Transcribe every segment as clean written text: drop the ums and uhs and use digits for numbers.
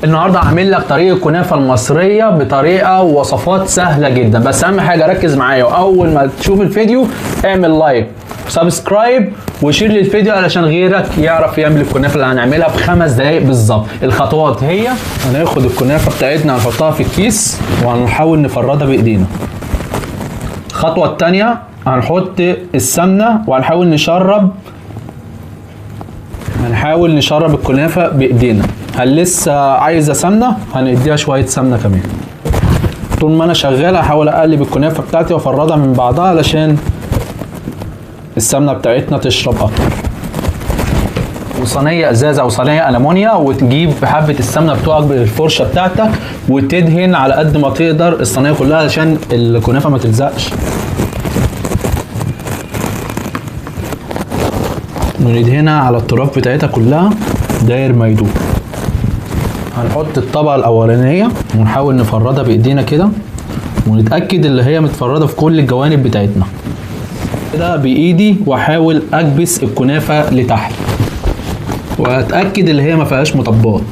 النهارده هعمل لك طريقه الكنافه المصريه بطريقه ووصفات سهله جدا، بس اهم حاجه ركز معايا، واول ما تشوف الفيديو اعمل لايك وسبسكرايب وشير للفيديو علشان غيرك يعرف يعمل الكنافه اللي هنعملها في 5 دقايق بالظبط. الخطوات هي: هناخد الكنافه بتاعتنا هنحطها في الكيس وهنحاول نفردها بايدينا. الخطوه الثانيه هنحط السمنه وهنحاول نشرب الكنافه بايدينا. هل لسه عايزه سمنه؟ هنديها شويه سمنه كمان. طول ما انا شغال هحاول اقلب الكنافه بتاعتي وافردها من بعضها علشان السمنه بتاعتنا تشرب اكتر. وصينيه ازاز او صينيه المونيا، وتجيب حبه السمنه بتوعك بالفرشه بتاعتك وتدهن على قد ما تقدر الصينيه كلها علشان الكنافه ما تلزقش. وندهنها على الطرف بتاعتها كلها داير ما يدور. هنحط الطبقه الاولانيه ونحاول نفردها بايدينا كده، ونتاكد اللي هي متفرده في كل الجوانب بتاعتنا كده بايدي، واحاول اكبس الكنافه لتحت واتاكد اللي هي ما فيهاش مطبات.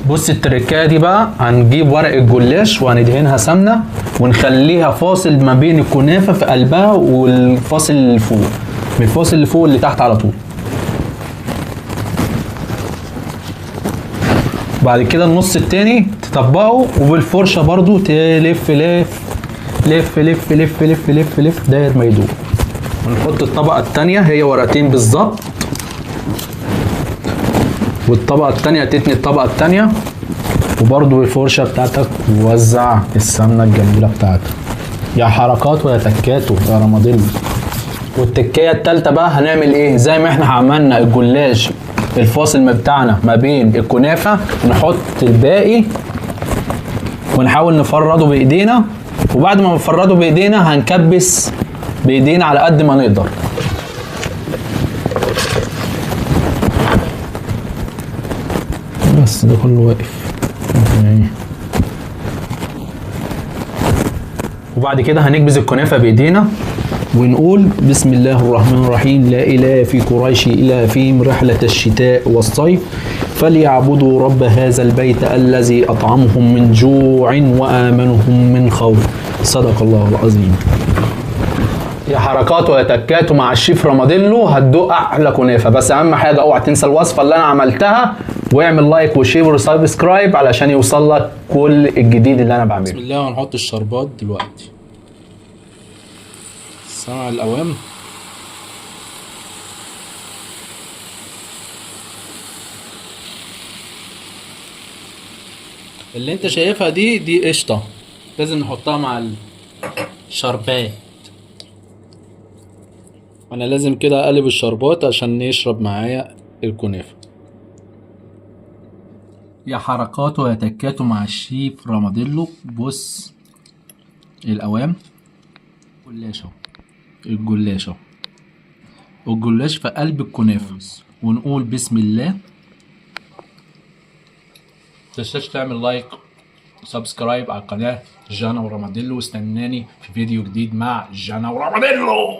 بص التركايه دي بقى، هنجيب ورق الجلاش وهندهنها سمنه ونخليها فاصل ما بين الكنافه في قلبها والفاصل اللي فوق، من الفاصل اللي فوق اللي تحت على طول. بعد كده النص التاني تطبقه وبالفرشه برضو تلف لف لف لف لف لف لف لف داير ما يدور. ونحط الطبقه التانيه، هي ورقتين بالظبط، والطبقه التانيه تتني الطبقه التانيه، وبرضو بالفرشه بتاعتك ووزع السمنه الجميله بتاعتك. يا حركات ويا تكات يا رماديل. والتكايه التالته بقى هنعمل ايه؟ زي ما احنا عملنا الجلاش الفاصل بتاعنا ما بين الكنافه، نحط الباقي ونحاول نفرده بايدينا، وبعد ما نفرده بايدينا هنكبس بايدينا على قد ما نقدر. بس ده كله واقف. وبعد كده هنكبس الكنافه بايدينا ونقول بسم الله الرحمن الرحيم: لا إله في قريش إلا فيهم رحلة الشتاء والصيف فليعبدوا رب هذا البيت الذي أطعمهم من جوع وآمنهم من خوف. صدق الله العظيم. يا حركات ويا تكات مع الشيف رماديلو هتدوق أحلى كنافة. بس أهم حاجة أوعى تنسى الوصفة اللي أنا عملتها، واعمل لايك وشير وسبسكرايب علشان يوصل لك كل الجديد اللي أنا بعمله. بسم الله. هنحط الشربات دلوقتي. سمع الأوام. اللي انت شايفها دي قشطة، لازم نحطها مع الشربات. انا لازم كده اقلب الشربات عشان يشرب معايا الكنافة. يا حركات ويا تكات مع الشيف رماديلو. بص الأوام، جلاش اهو، الجلاش اهو، والجلاش في قلب الكنافة. ونقول بسم الله. متنساش تعمل لايك وسبسكرايب على القناة جانا ورماديلو، واستناني في فيديو جديد مع جانا ورماديلو.